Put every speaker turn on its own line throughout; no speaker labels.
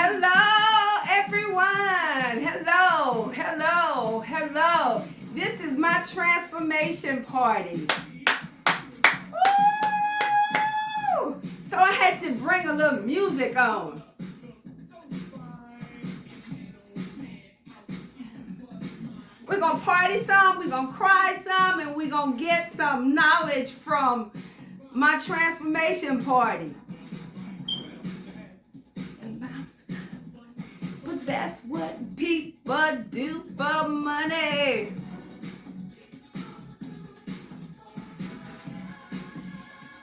Hello, everyone. Hello, hello, hello. This is my transformation party. Woo! So I had to bring a little music on. We're going to party some, we're going to cry some, and we're going to get some knowledge from my transformation party. But that's what people do for money.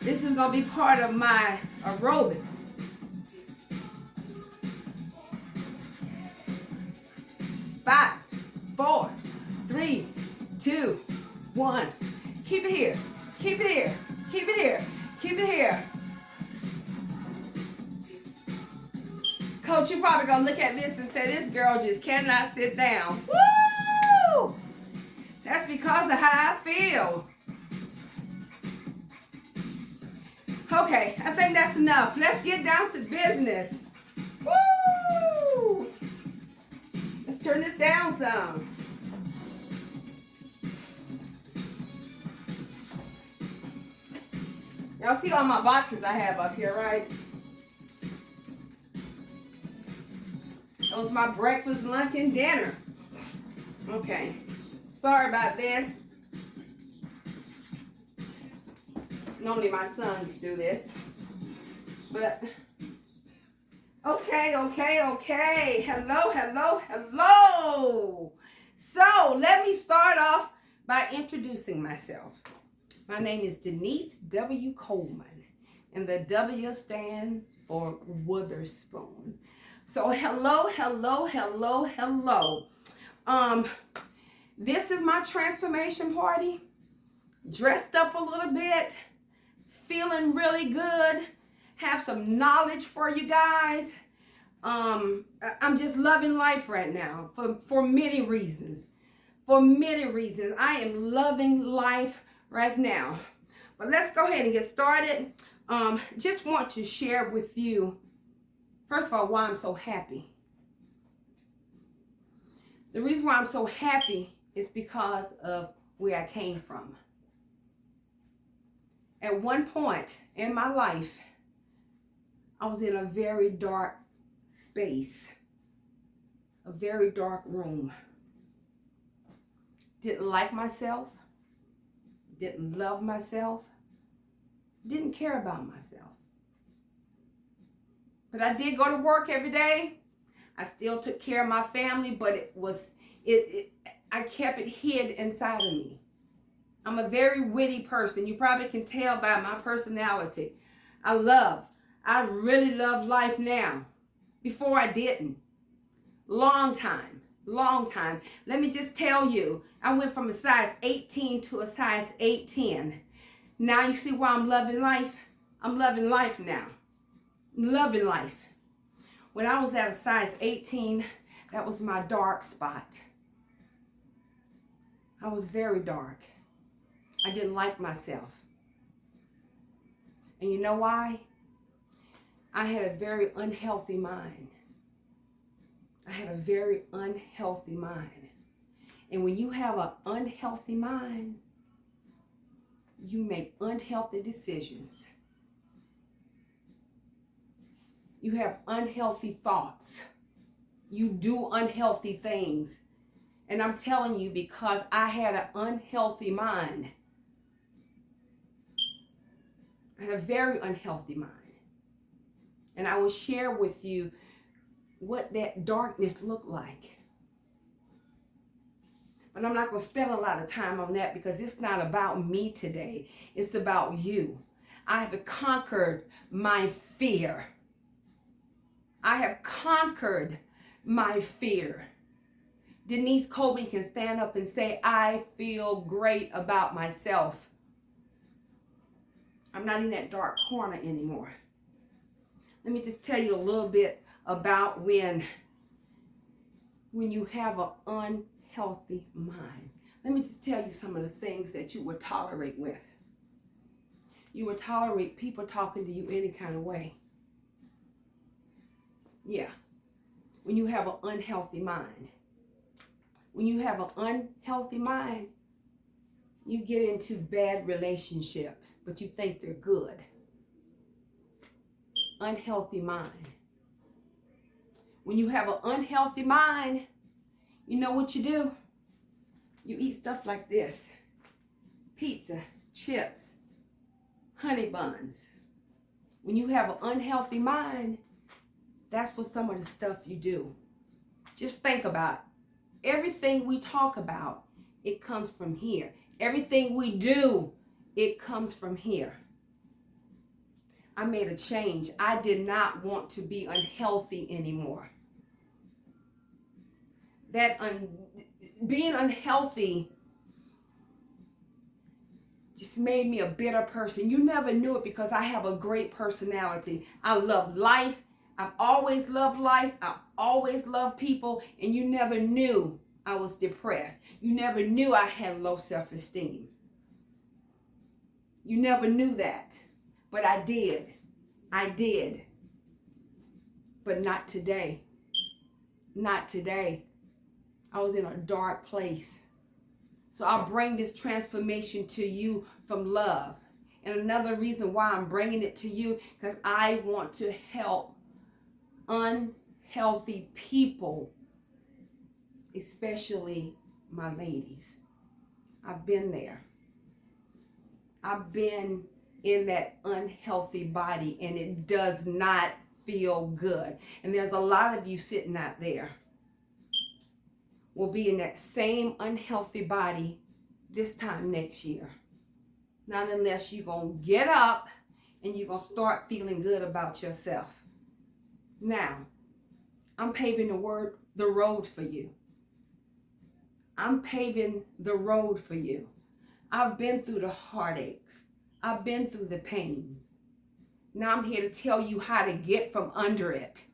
This is going to be part of my aerobics. Five, 4, 3, 2, 1. Keep it here. Keep it here. Keep it here. Keep it here. Coach, you're probably going to look at this and say, this girl just cannot sit down. Woo! That's because of how I feel. Okay, I think that's enough. Let's get down to business. Woo! Let's turn this down some. Y'all see all my boxes I have up here, right? That was my breakfast, lunch, and dinner. Okay. Sorry about this. Normally my sons do this. But, okay. Hello, hello, hello. So, let me start off by introducing myself. My name is Denise W. Coleman, and the W stands for Witherspoon. So hello. This is my transformation party. Dressed up a little bit, feeling really good, have some knowledge for you guys. I'm just loving life right now for many reasons. For many reasons, I am loving life right now. But let's go ahead and get started. Just want to share with you, first of all, why I'm so happy. The reason why I'm so happy is because of where I came from. At one point in my life, I was in a very dark space, a very dark room. Didn't like myself, didn't love myself, didn't care about myself. But I did go to work every day. I still took care of my family, but I kept it hid inside of me. I'm a very witty person. You probably can tell by my personality. I really love life now. Before I didn't. Long time. Let me just tell you, I went from a size 18 to a size 8'10". Now you see why I'm loving life? I'm loving life now. I'm loving life. When I was at a size 18, that was my dark spot. I was very dark. I didn't like myself. And you know why? I had a very unhealthy mind. I had a very unhealthy mind. And when you have an unhealthy mind, you make unhealthy decisions. You have unhealthy thoughts. You do unhealthy things. And I'm telling you, because I had an unhealthy mind. I had a very unhealthy mind. And I will share with you what that darkness looked like. But I'm not going to spend a lot of time on that because it's not about me today. It's about you. I have conquered my fear. I have conquered my fear. Denise Coleman can stand up and say, I feel great about myself. I'm not in that dark corner anymore. Let me just tell you a little bit about when you have an unhealthy mind. Let me just tell you some of the things that you would tolerate with. You would tolerate people talking to you any kind of way. Yeah. when you have an unhealthy mind. When you have an unhealthy mind, you get into bad relationships, but you think they're good. Unhealthy mind. When you have an unhealthy mind, you know what you do? You eat stuff like this. Pizza, chips, honey buns. When you have an unhealthy mind, that's what some of the stuff you do. Just think about it. Everything we talk about, it comes from here. Everything we do, it comes from here. I made a change. I did not want to be unhealthy anymore. Being unhealthy just made me a bitter person. You never knew it because I have a great personality. I love life. I've always loved life. I've always loved people. And you never knew I was depressed. You never knew I had low self-esteem. You never knew that. But I did. I did. But not today. Not today. I was in a dark place. So I'll bring this transformation to you from love. And another reason why I'm bringing it to you, because I want to help unhealthy people, especially my ladies. I've been there. I've been in that unhealthy body, and it does not feel good. And there's a lot of you sitting out there will be in that same unhealthy body this time next year. Not unless you're going to get up and you're going to start feeling good about yourself. Now, I'm paving the road for you. I'm paving the road for you. I've been through the heartaches. I've been through the pain. Now I'm here to tell you how to get from under it.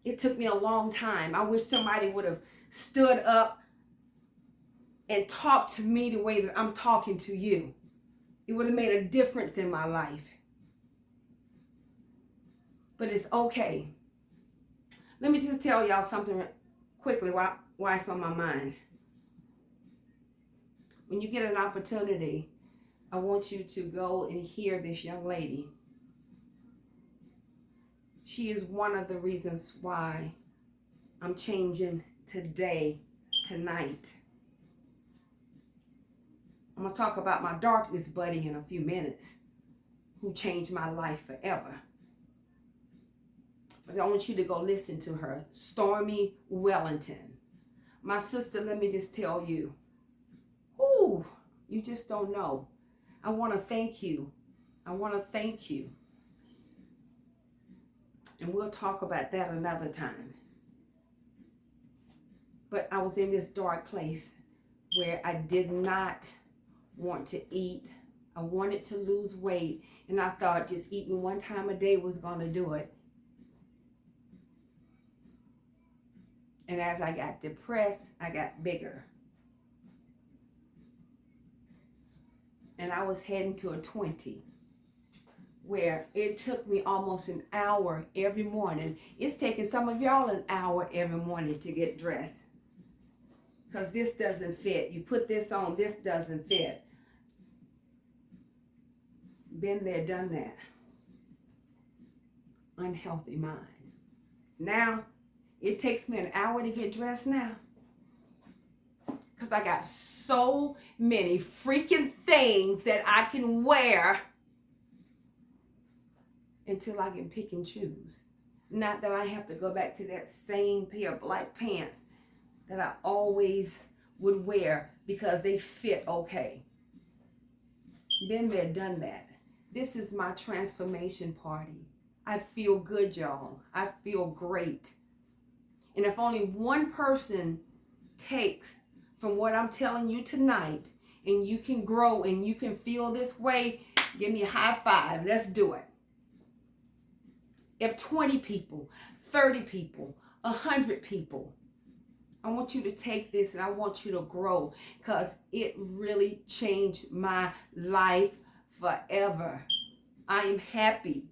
It took me a long time. I wish somebody would have stood up and talked to me the way that I'm talking to you. It would have made a difference in my life. But it's okay. Let me just tell y'all something quickly why it's on my mind. When you get an opportunity, I want you to go and hear this young lady. She is one of the reasons why I'm changing today, tonight. I'm going to talk about my darkness buddy in a few minutes, who changed my life forever. But I want you to go listen to her, Stormy Wellington. My sister, let me just tell you, you just don't know. I want to thank you. I want to thank you. And we'll talk about that another time. But I was in this dark place where I did not want to eat. I wanted to lose weight. And I thought just eating one time a day was going to do it. And as I got depressed, I got bigger. And I was heading to a 20. Where it took me almost an hour every morning. It's taking some of y'all an hour every morning to get dressed. Because this doesn't fit. You put this on, this doesn't fit. Been there, done that. Unhealthy mind. Now, it takes me an hour to get dressed now. Because I got so many freaking things that I can wear until I can pick and choose. Not that I have to go back to that same pair of black pants that I always would wear because they fit okay. Been there, done that. This is my transformation party. I feel good, y'all. I feel great. And if only one person takes from what I'm telling you tonight, and you can grow and you can feel this way, give me a high five. Let's do it. If 20 people, 30 people, 100 people, I want you to take this and I want you to grow, because it really changed my life forever. I am happy.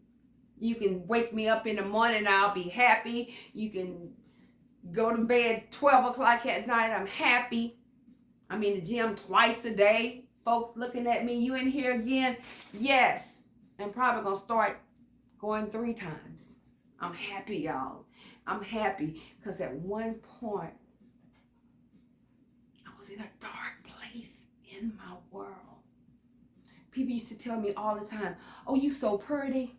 You can wake me up in the morning and I'll be happy. You can go to bed 12 o'clock at night, I'm happy. I'm in the gym twice a day. Folks looking at me, you in here again? Yes. I'm probably going to start going 3 times. I'm happy, y'all. I'm happy because at one point, I was in a dark place in my world. People used to tell me all the time, oh, you so pretty.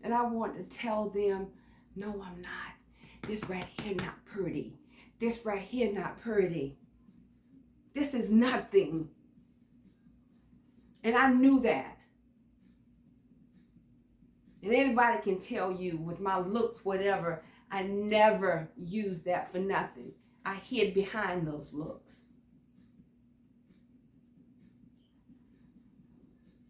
And I want to tell them, no, I'm not. This right here not pretty. This right here not pretty. This is nothing. And I knew that. And anybody can tell you with my looks, whatever, I never used that for nothing. I hid behind those looks.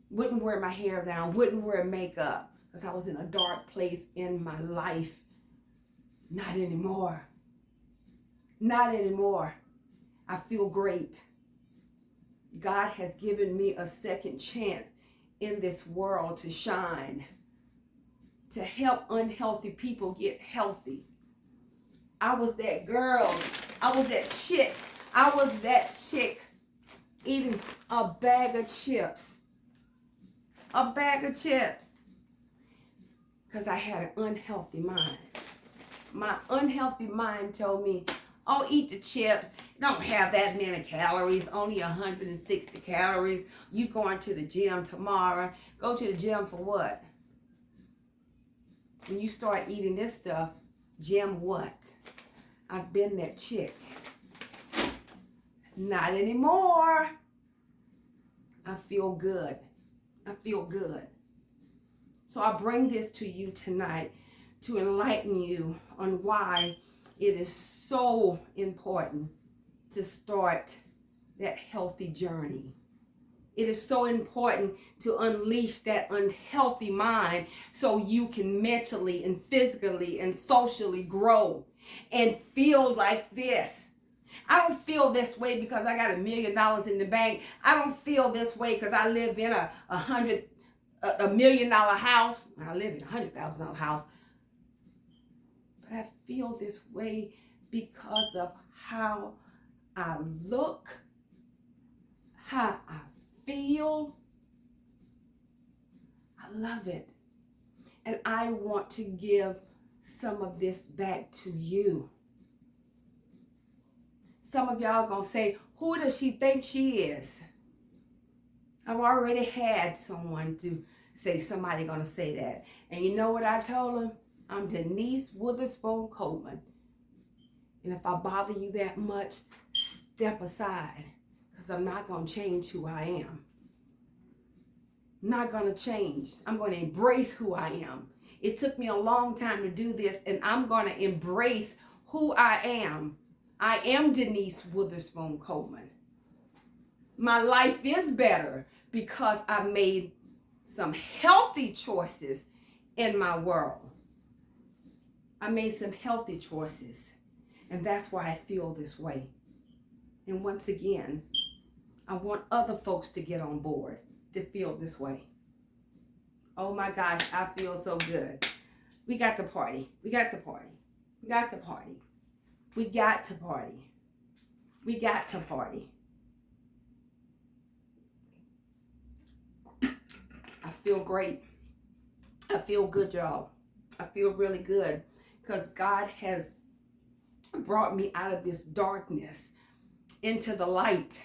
Wouldn't wear my hair down, wouldn't wear makeup because I was in a dark place in my life. Not anymore. Not anymore. I feel great. God has given me a second chance in this world to shine, to help unhealthy people get healthy. I was that girl. I was that chick. I was that chick eating a bag of chips. A bag of chips. Because I had an unhealthy mind. My unhealthy mind told me, oh, eat the chips. Don't have that many calories. Only 160 calories. You going to the gym tomorrow. Go to the gym for what? When you start eating this stuff, gym what? I've been that chick. Not anymore. I feel good. I feel good. So I bring this to you tonight to enlighten you on why it is so important to start that healthy journey. It is so important to unleash that unhealthy mind so you can mentally and physically and socially grow and feel like this. I don't feel this way because I got $1 million in the bank. I don't feel this way because I live in a $1 million house. I live in a $100,000 house. But I feel this way because of how I look, how I feel. I love it. And I want to give some of this back to you. Some of y'all gonna say, who does she think she is? I've already had someone to say, somebody gonna say that. And you know what I told them? I'm Denise Witherspoon Coleman. And if I bother you that much, step aside. Because I'm not gonna change who I am. I'm not gonna change. I'm gonna embrace who I am. It took me a long time to do this, and I'm gonna embrace who I am. I am Denise Witherspoon Coleman. My life is better because I made some healthy choices in my world. I made some healthy choices, and that's why I feel this way. And once again, I want other folks to get on board to feel this way. Oh my gosh, I feel so good. We got to party. We got to party. We got to party. We got to party. We got to party. I feel great. I feel good, y'all. I feel really good because God has brought me out of this darkness into the light.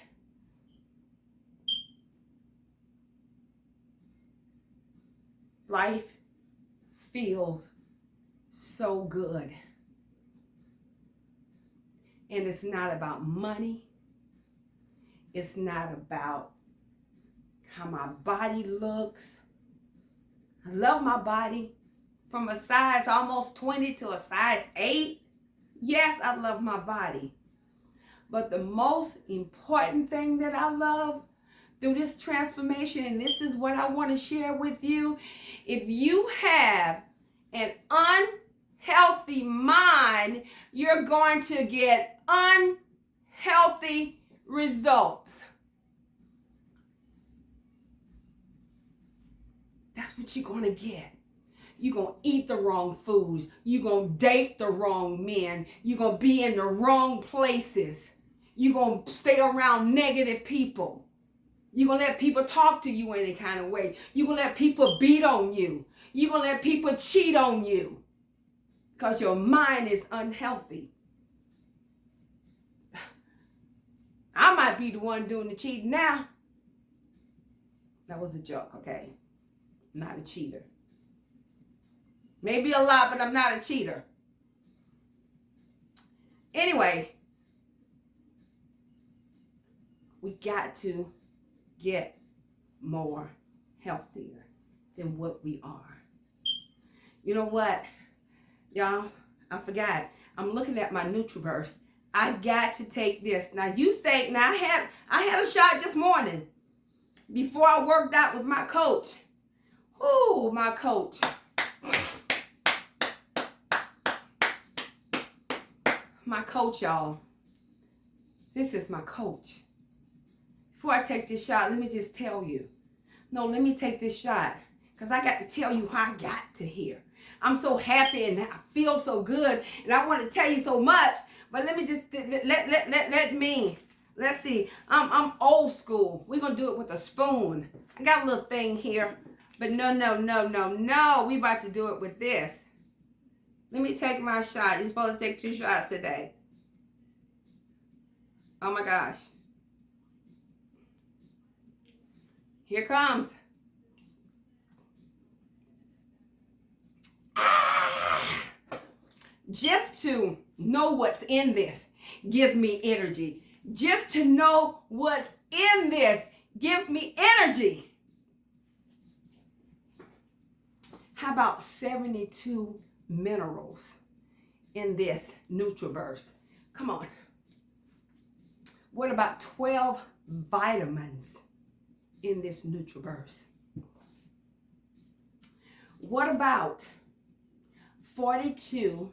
Life feels so good. And it's not about money. It's not about how my body looks. I love my body from a size almost 20 to a size 8. Yes, I love my body. But the most important thing that I love through this transformation, and this is what I want to share with you, if you have an unhealthy mind, you're going to get unhealthy results. That's what you're going to get. You're going to eat the wrong foods. You're going to date the wrong men. You're going to be in the wrong places. You're going to stay around negative people. You're going to let people talk to you any kind of way. You're going to let people beat on you. You're going to let people cheat on you because your mind is unhealthy. I might be the one doing the cheating now. That was a joke, okay? I'm not a cheater. Maybe a lot, but I'm not a cheater. Anyway, we got to get more healthier than what we are. You know what, y'all? I forgot. I'm looking at my Nutriverse. I got to take this. Now you think, now I had a shot this morning before I worked out with my coach. Ooh, my coach. My coach, y'all. This is my coach. Before I take this shot, let me just tell you. No, let me take this shot because I got to tell you how I got to here. I'm so happy and I feel so good and I want to tell you so much. But let me just let's see. I'm old school. We're gonna do it with a spoon. I got a little thing here, but no. We about to do it with this. Let me take my shot. You're supposed to take 2 shots today. Oh my gosh. Here comes. Just to know what's in this gives me energy. Just to know what's in this gives me energy. How about 72 minerals in this Nutriverse? Come on. What about 12 vitamins in this Nutriverse? What about 42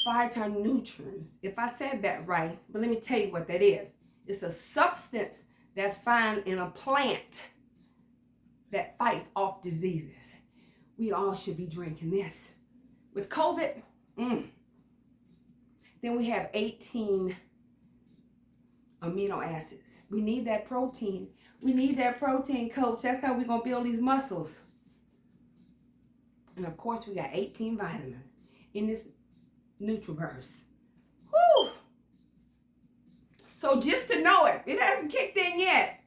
phytonutrients? If I said that right, but let me tell you what that is. It's a substance that's found in a plant that fights off diseases. We all should be drinking this. With COVID, then we have 18 amino acids. We need that protein. We need that protein, coach. That's how we're going to build these muscles. And of course, we got 18 vitamins in this Nutriverse. Woo! So just to know it, it hasn't kicked in yet.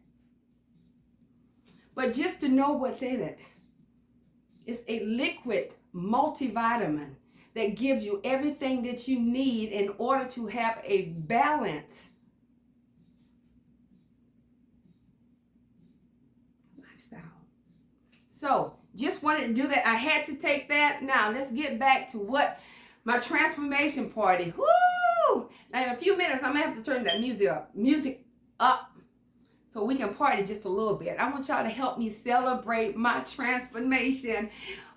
But just to know what's in it. It's a liquid multivitamin that gives you everything that you need in order to have a balanced lifestyle. So, just wanted to do that. I had to take that. Now, let's get back to what my transformation party. Woo! Now, in a few minutes, I'm going to have to turn that music up so we can party just a little bit. I want y'all to help me celebrate my transformation.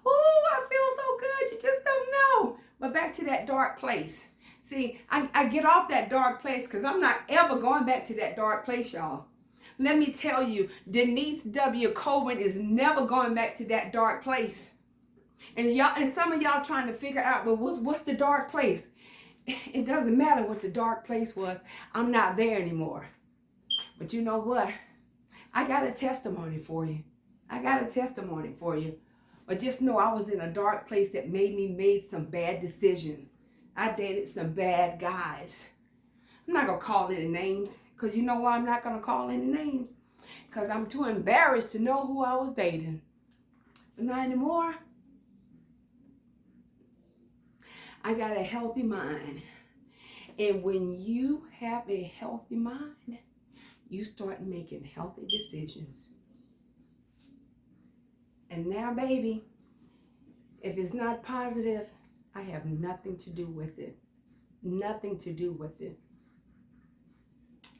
Ooh, I feel so good. You just don't know. But back to that dark place. See, I get off that dark place because I'm not ever going back to that dark place, y'all. Let me tell you, Denise W. Cohen is never going back to that dark place. And y'all, and some of y'all trying to figure out, well, what's the dark place? It doesn't matter what the dark place was. I'm not there anymore. But you know what? I got a testimony for you. I got a testimony for you. But just know I was in a dark place that made me make some bad decisions. I dated some bad guys. I'm not going to call any names. Because you know why I'm not going to call any names? Because I'm too embarrassed to know who I was dating. But not anymore. I got a healthy mind. And when you have a healthy mind, you start making healthy decisions. And now, baby, if it's not positive, I have nothing to do with it. Nothing to do with it.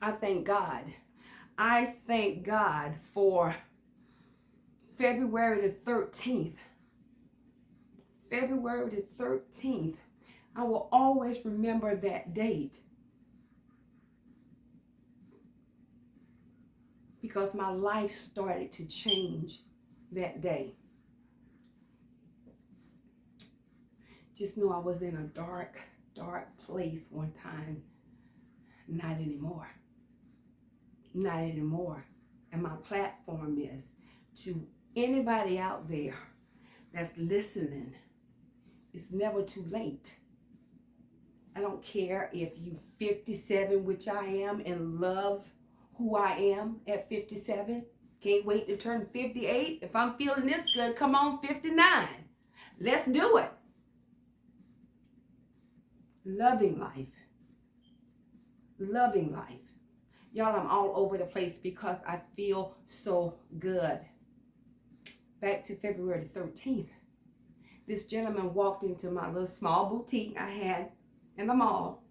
I thank God. I thank God for February the 13th. February the 13th. I will always remember that date. Because my life started to change that day. Just know I was in a dark, dark place one time. Not anymore. Not anymore. And my platform is to anybody out there that's listening, it's never too late. I don't care if you 57, which I am, and love who I am at 57. Can't wait to turn 58. If I'm feeling this good, come on, 59. Let's do it. Loving life. Loving life. Y'all, I'm all over the place because I feel so good. Back to February 13th. This gentleman walked into my little small boutique I had in the mall.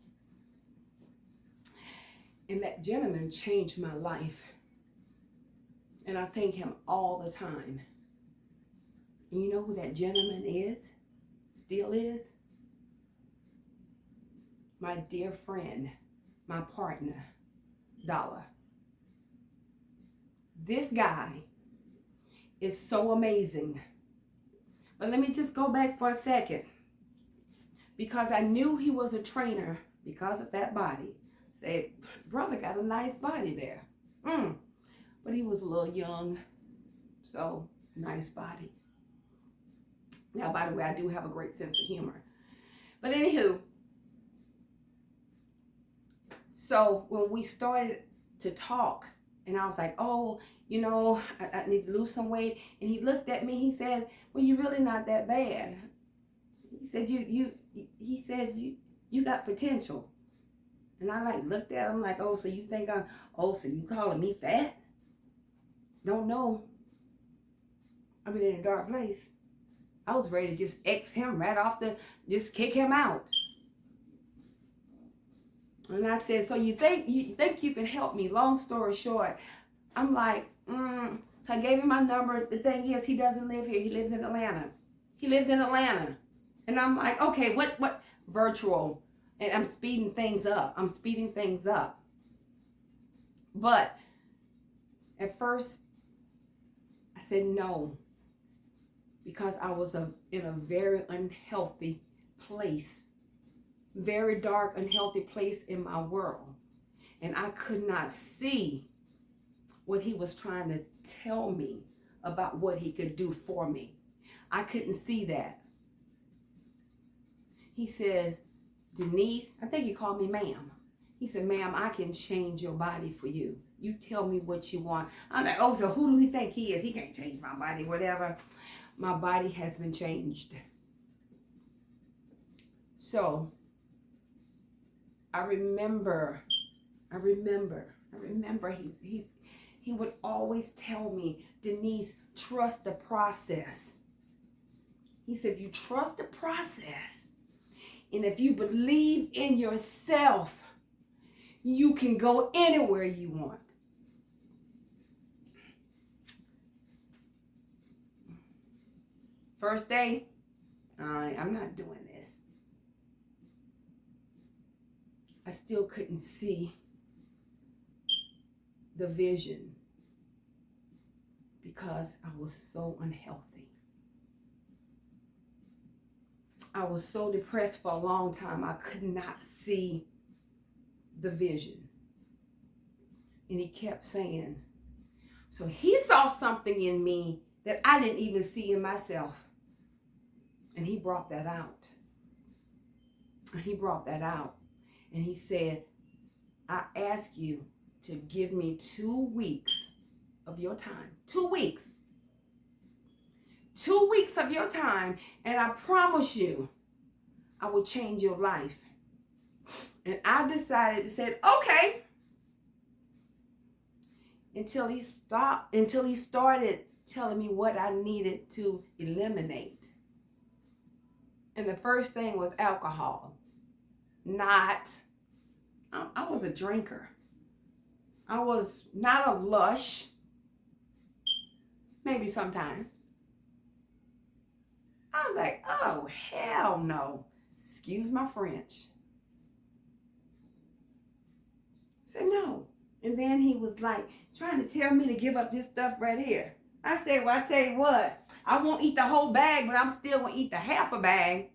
And that gentleman changed my life. And I thank him all the time. And you know who that gentleman is? Still is? My dear friend, my partner, Dollar. This guy is so amazing. But let me just go back for a second. Because I knew he was a trainer because of that body. Say, brother got a nice body there. But he was a little young. So, nice body. Now, by the way, I do have a great sense of humor. But anywho, so when we started to talk, and I was like, oh, you know, I need to lose some weight. And he looked at me, he said, well, you're really not that bad. He said, you got potential. And I like looked at him like, oh, so you think so you calling me fat? Don't know. I've been in a dark place. I was ready to just X him right off just kick him out. And I said, so you think you can help me? Long story short, I'm like, So I gave him my number. The thing is, he doesn't live here. He lives in Atlanta. And I'm like, okay, what virtual? And I'm speeding things up. But at first, I said no. Because I was in a very unhealthy place. Very dark, unhealthy place in my world. And I could not see what he was trying to tell me about what he could do for me. I couldn't see that. He said, Denise, I think he called me ma'am. He said, ma'am, I can change your body for you. You tell me what you want. I'm like, oh, so who do he think he is? He can't change my body, whatever. My body has been changed. So, I remember he would always tell me, Denise, trust the process. He said, if you trust the process, and if you believe in yourself, you can go anywhere you want. First day, I'm not doing this. I still couldn't see the vision because I was so unhealthy. I was so depressed for a long time, I could not see the vision. And he kept saying, so he saw something in me that I didn't even see in myself. And he brought that out. And he said, I ask you to give me 2 weeks of your time. 2 weeks. 2 weeks of your time, and I promise you, I will change your life. And I decided to say, okay. Until he started telling me what I needed to eliminate. And the first thing was alcohol. I was a drinker. I was not a lush. Maybe sometimes. I was like, oh, hell no. Excuse my French. I said no. And then he was like trying to tell me to give up this stuff right here. I said, well, I tell you what, I won't eat the whole bag, but I'm still going to eat the half a bag.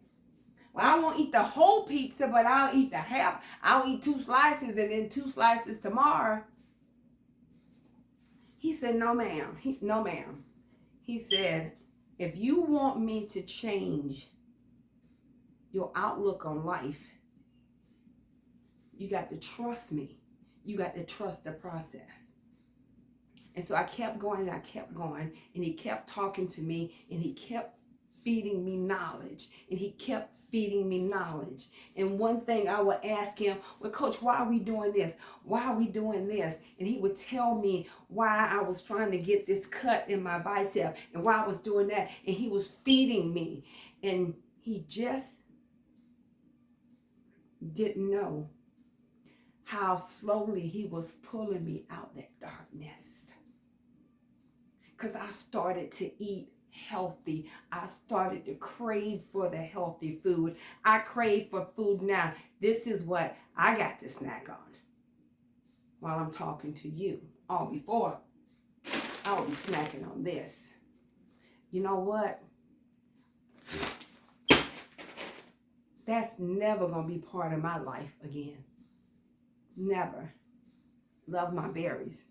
Well, I won't eat the whole pizza, but I'll eat the half. I'll eat 2 slices and then 2 slices tomorrow. He said, no, ma'am. No, ma'am. He said, if you want me to change your outlook on life, you got to trust me. You got to trust the process. And so I kept going and I kept going, and he kept talking to me, and he kept feeding me knowledge, and he kept feeding me knowledge. And one thing I would ask him, well, Coach, why are we doing this? Why are we doing this? And he would tell me why I was trying to get this cut in my bicep and why I was doing that. And he was feeding me. And he just didn't know how slowly he was pulling me out that darkness. Because I started to eat healthy. I started to crave for the healthy food. I crave for food now. This is what I got to snack on while I'm talking to you. All before, I will be snacking on this. You know what? That's never going to be part of my life again. Never. Love my berries.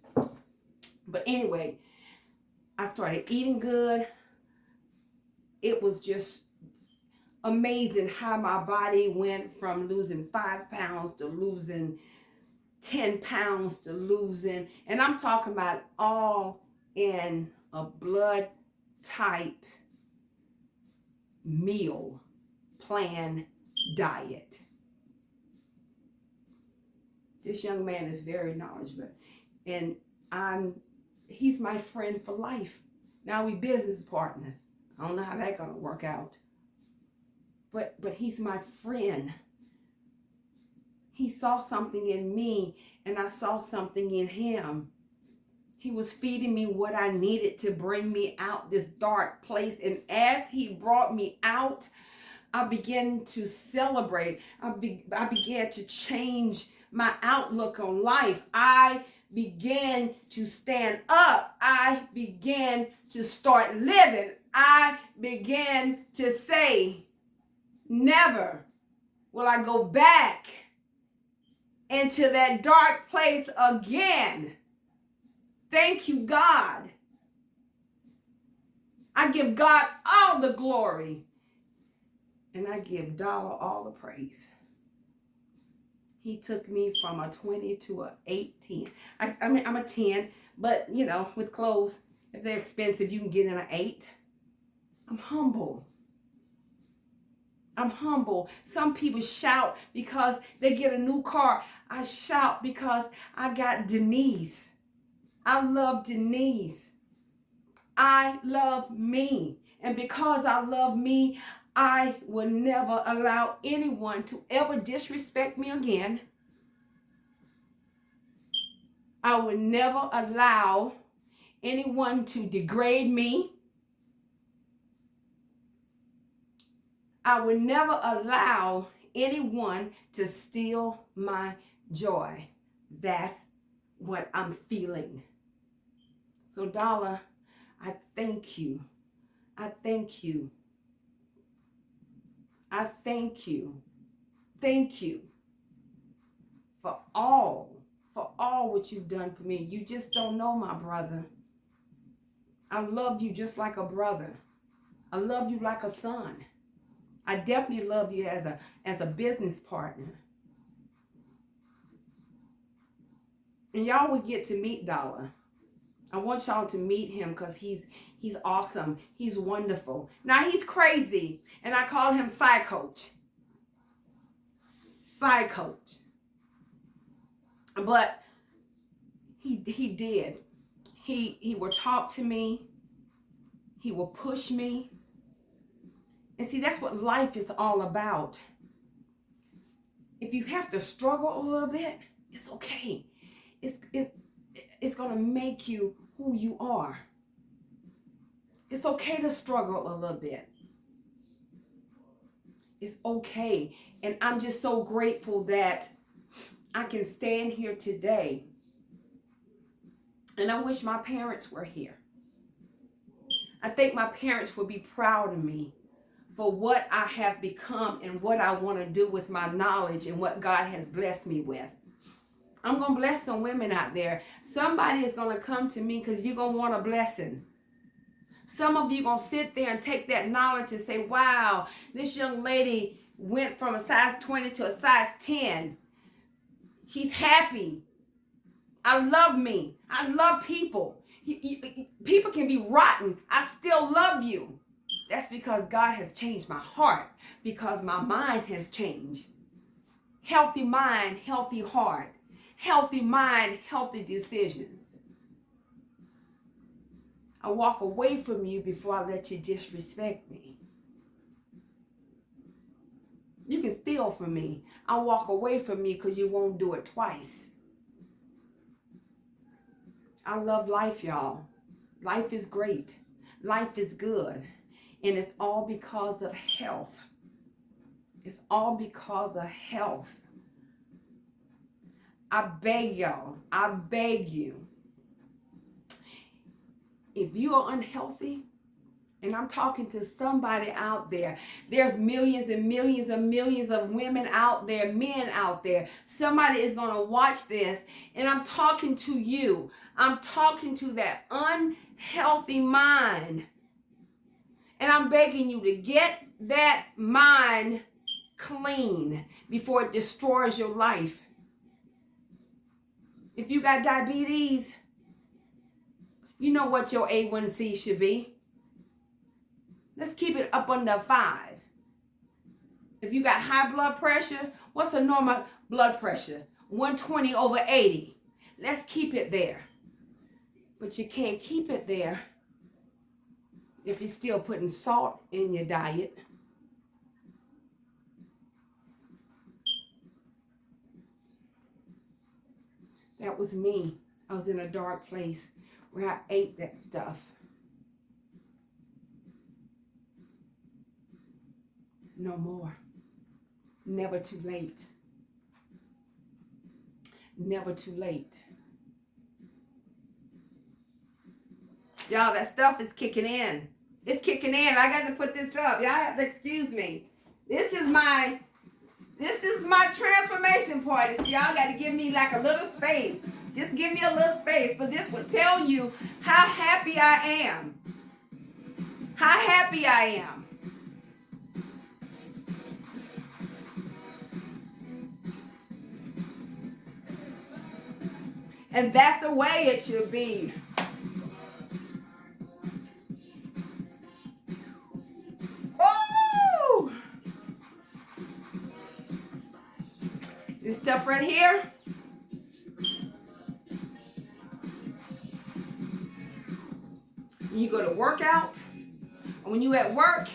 But anyway, I started eating good. It was just amazing how my body went from losing 5 pounds to losing 10 pounds to losing. And I'm talking about all in a blood type meal plan diet. This young man is very knowledgeable. And he's my friend for life. Now we business partners. I don't know how that's gonna work out. But he's my friend. He saw something in me and I saw something in him. He was feeding me what I needed to bring me out this dark place. And as he brought me out, I began to celebrate. I began to change my outlook on life. I began to stand up. I began to start living. I began to say, never will I go back into that dark place again. Thank you, God. I give God all the glory. And I give Dollar all the praise. He took me from a 20 to a 18. I mean, I'm a 10, but you know, with clothes, if they're expensive, you can get in an 8. I'm humble. I'm humble. Some people shout because they get a new car. I shout because I got Denise. I love Denise. I love me. And because I love me, I will never allow anyone to ever disrespect me again. I will never allow anyone to degrade me. I will never allow anyone to steal my joy. That's what I'm feeling. So, Dollar, I thank you. I thank you. I thank you. Thank you for all what you've done for me. You just don't know, my brother. I love you just like a brother. I love you like a son. I definitely love you as a business partner. And y'all will get to meet Dollar. I want y'all to meet him because he's awesome. He's wonderful. Now he's crazy, and I call him Psy-Coach. Psy-Coach. But he did. He will talk to me. He will push me. And see, that's what life is all about. If you have to struggle a little bit, it's okay. It's going to make you who you are. It's okay to struggle a little bit. It's okay. And I'm just so grateful that I can stand here today. And I wish my parents were here. I think my parents would be proud of me for what I have become and what I want to do with my knowledge and what God has blessed me with. I'm going to bless some women out there. Somebody is going to come to me because you're going to want a blessing. Some of you going to sit there and take that knowledge and say, wow, this young lady went from a size 20 to a size 10. She's happy. I love me. I love people. People can be rotten. I still love you. That's because God has changed my heart, because my mind has changed. Healthy mind, healthy heart. Healthy mind, healthy decisions. I walk away from you before I let you disrespect me. You can steal from me. I walk away from you because you won't do it twice. I love life, y'all. Life is great. Life is good. And it's all because of health. It's all because of health. I beg y'all. I beg you. If you are unhealthy, and I'm talking to somebody out there, there's millions and millions and millions of women out there, men out there. Somebody is going to watch this, and I'm talking to you. I'm talking to that unhealthy mind. And I'm begging you to get that mind clean before it destroys your life. If you got diabetes, you know what your A1C should be. Let's keep it up under 5. If you got high blood pressure, what's a normal blood pressure? 120 over 80. Let's keep it there. But you can't keep it there if you're still putting salt in your diet. That was me. I was in a dark place where I ate that stuff. No more. Never too late. Never too late. Y'all, that stuff is kicking in. It's kicking in. I got to put this up. Y'all have to excuse me. This is my transformation party. So y'all got to give me like a little space. Just give me a little space. For this will tell you how happy I am. How happy I am. And that's the way it should be. Woo! This stuff right here. You go to work out. When you at work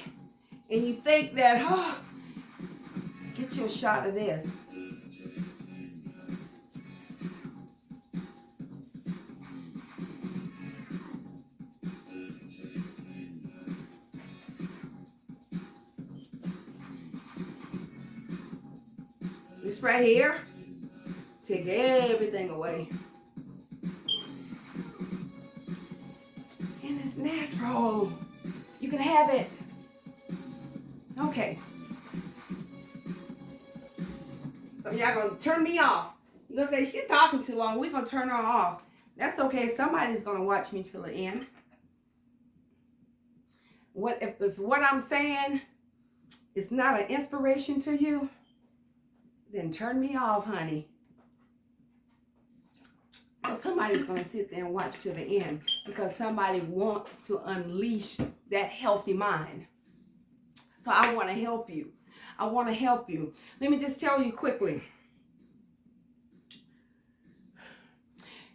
and you think that, oh, get you a shot of this. This right here, take everything away. And it's natural. You can have it. Okay. So y'all gonna turn me off. You're gonna say, she's talking too long. We're gonna turn her off. That's okay. Somebody's gonna watch me till the end. If what I'm saying is not an inspiration to you, then turn me off, honey. But somebody's going to sit there and watch to the end because somebody wants to unleash that healthy mind. So I want to help you. I want to help you. Let me just tell you quickly.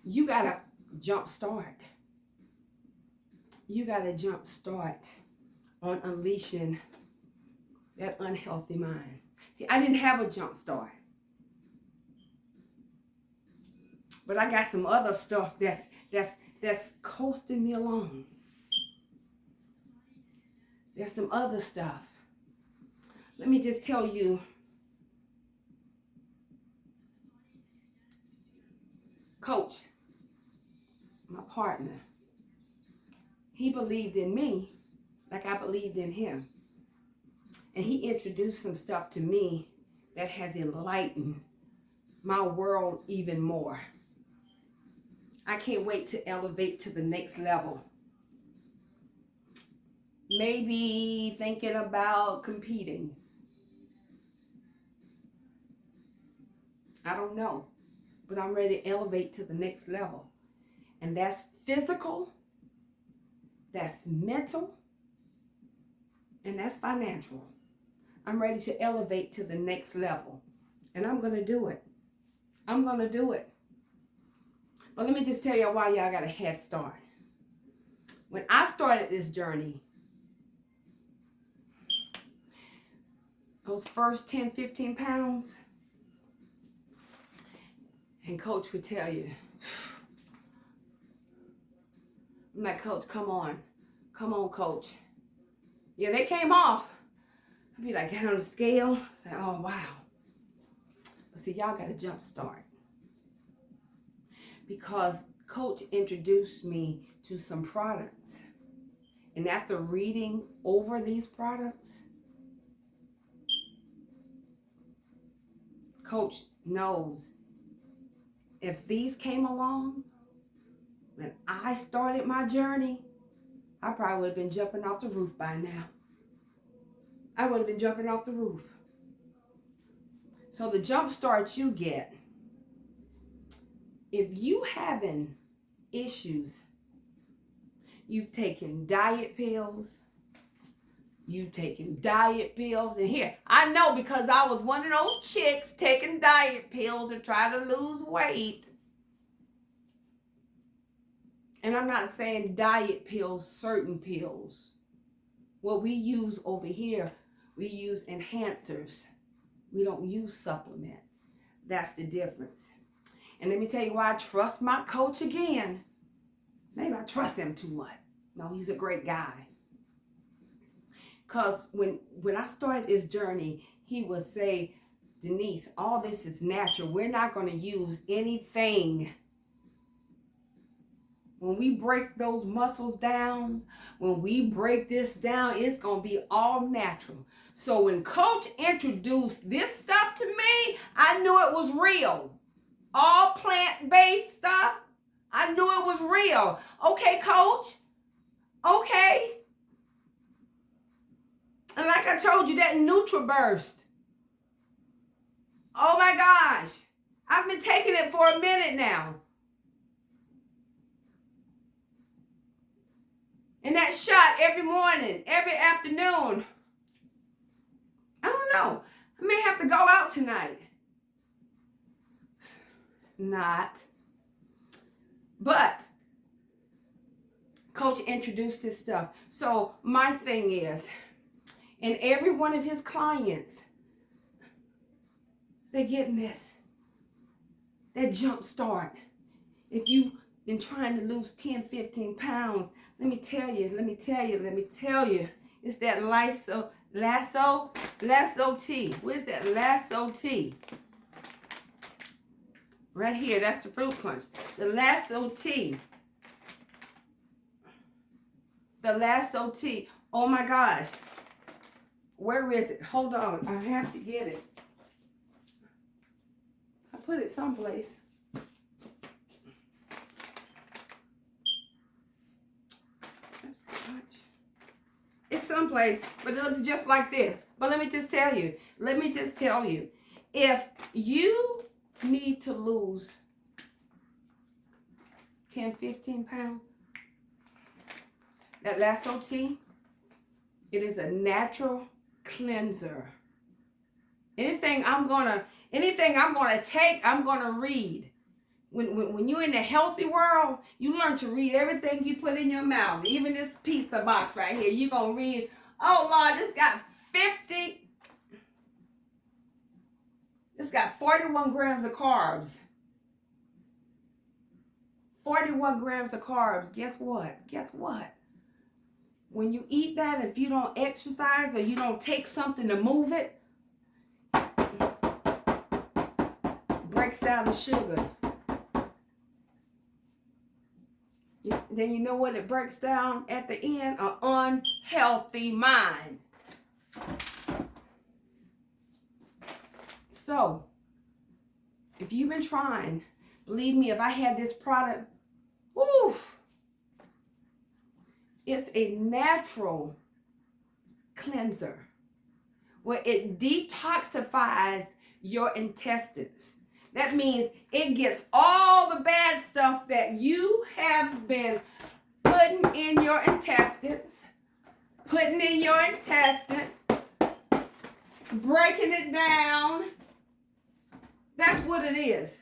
You got to jump start. You got to jump start on unleashing that unhealthy mind. See, I didn't have a jump start. But I got some other stuff that's coasting me along. There's some other stuff. Let me just tell you. Coach, my partner, he believed in me like I believed in him. And he introduced some stuff to me that has enlightened my world even more. I can't wait to elevate to the next level. Maybe thinking about competing. I don't know. But I'm ready to elevate to the next level. And that's physical, that's mental, and that's financial. I'm ready to elevate to the next level. And I'm going to do it. I'm going to do it. But let me just tell y'all why y'all got a head start. When I started this journey, those first 10, 15 pounds, and Coach would tell you, I'm like, Coach, come on. Come on, Coach. Yeah, they came off. I'd be like, get on the scale. Say, oh, wow. But see, y'all got a jump start. Because Coach introduced me to some products. And after reading over these products, Coach knows if these came along when I started my journey, I probably would have been jumping off the roof by now. I would have been jumping off the roof. So the jump start you get, if you having issues, you've taken diet pills, and here, I know because I was one of those chicks taking diet pills to try to lose weight. And I'm not saying diet pills, certain pills. What we use over here, we use enhancers. We don't use supplements. That's the difference. And let me tell you why I trust my coach again. Maybe I trust him too much. No, he's a great guy. Because when I started this journey, he would say, Denise, all this is natural. We're not going to use anything. When we break those muscles down, when we break this down, it's going to be all natural. So when Coach introduced this stuff to me, I knew it was real. All plant-based stuff, I knew it was real. Okay, Coach. Okay. And like I told you, that NutriBurst. Oh my gosh. I've been taking it for a minute now. And that shot every morning, every afternoon. I don't know. I may have to go out tonight. Not. But Coach introduced this stuff. So my thing is, and every one of his clients, they're getting this. That jump start. If you've been trying to lose 10, 15 pounds, let me tell you. It's that lasso tea. Where's that lasso tea? Right here, that's the fruit punch. The lasso tea. The lasso tea. Oh my gosh. Where is it? Hold on. I have to get it. I put it someplace. That's pretty much. It's someplace, but it looks just like this. But let me just tell you. If you need to lose 10, 15 pounds, that lasso tea, it is a natural cleanser. Anything I'm gonna take, I'm gonna read. When you're in the healthy world, you learn to read everything you put in your mouth. Even this pizza box right here, you're gonna read, oh Lord, this got 41 grams of carbs. 41 grams of carbs. Guess what? When you eat that, if you don't exercise or you don't take something to move it, breaks down the sugar. then you know what it breaks down at the end? An unhealthy mind. So, if you've been trying, believe me, if I had this product, woof, it's a natural cleanser where it detoxifies your intestines. That means it gets all the bad stuff that you have been putting in your intestines, breaking it down. That's what it is.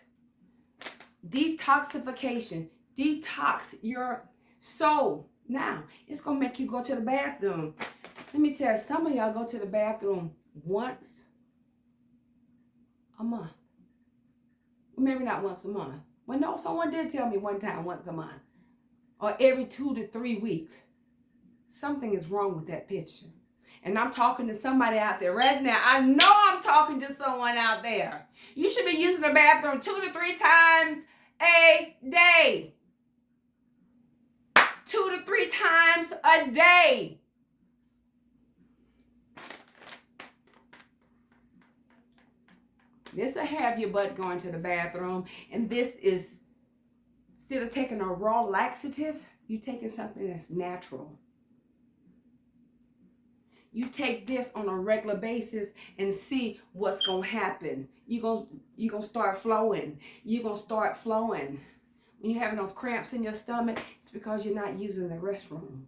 Detoxification. Detox your soul. Now, it's going to make you go to the bathroom. Let me tell you, some of y'all go to the bathroom once a month. Maybe not once a month. Well, no, someone did tell me one time once a month. Or every 2 to 3 weeks. Something is wrong with that picture. And I'm talking to somebody out there right now. I know I'm talking to someone out there. You should be using the bathroom 2 to 3 times a day. 2 to 3 times a day. This will have your butt going to the bathroom. And this is, instead of taking a raw laxative, you taking something that's natural. You take this on a regular basis and see what's going to happen. You're going to start flowing. You're going to start flowing. When you're having those cramps in your stomach, it's because you're not using the restroom.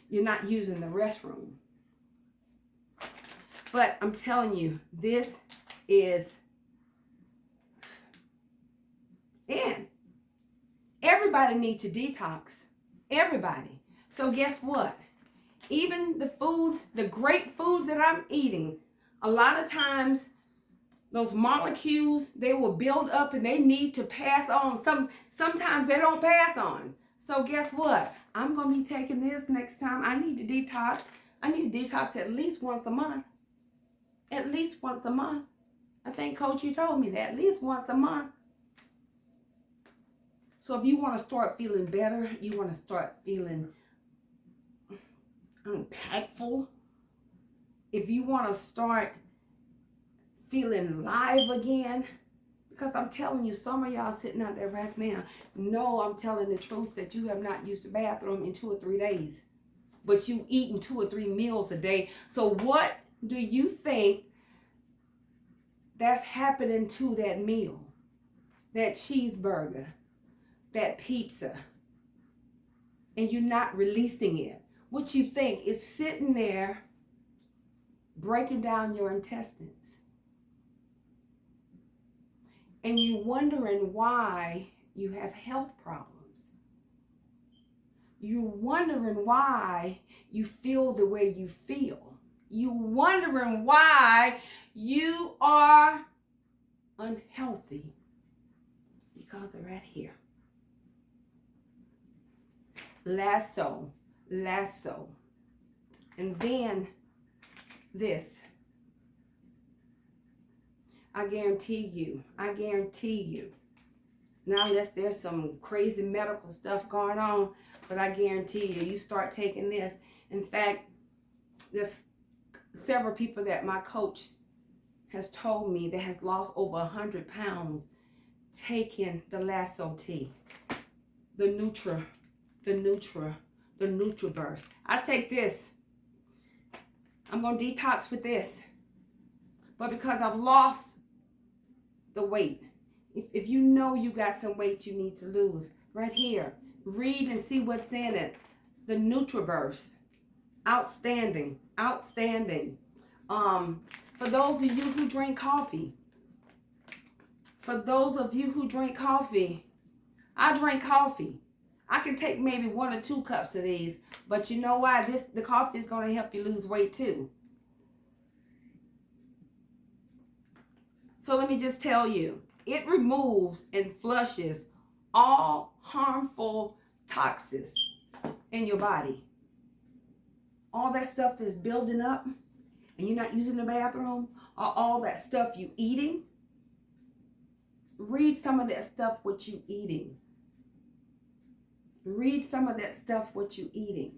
You're not using the restroom. But I'm telling you, this is, and everybody needs to detox. Everybody. So guess what? Even the foods, the great foods that I'm eating, a lot of times those molecules, they will build up and they need to pass on. Sometimes they don't pass on. So guess what? I'm going to be taking this next time. I need to detox. I need to detox at least once a month. At least once a month. I think, Coach, you told me that. At least once a month. So if you want to start feeling better, you want to start feeling impactful, if you want to start feeling live again, because I'm telling you, some of y'all sitting out there right now know I'm telling the truth that you have not used the bathroom in 2 or 3 days, but you eating 2 or 3 meals a day. So what do you think that's happening to that meal, that cheeseburger, that pizza, and you're not releasing it? What you think is sitting there breaking down your intestines. And you're wondering why you have health problems. You're wondering why you feel the way you feel. You're wondering why you are unhealthy. Because they're right here. Lasso. And then this. I guarantee you. Now, unless there's some crazy medical stuff going on, but I guarantee you start taking this. In fact, there's several people that my coach has told me that has lost over 100 pounds taking the Lasso tea, the NutriBurst. I take this. I'm going to detox with this. But because I've lost the weight, if you know you got some weight you need to lose, right here, read and see what's in it. The NutriBurst. Outstanding. For those of you who drink coffee, I drink coffee. I can take maybe 1 or 2 cups of these, but you know why? The coffee is going to help you lose weight too. So let me just tell you, it removes and flushes all harmful toxins in your body. All that stuff that's building up and you're not using the bathroom, or all that stuff you eating. Read some of that stuff what you eating. Read some of that stuff, what you're eating.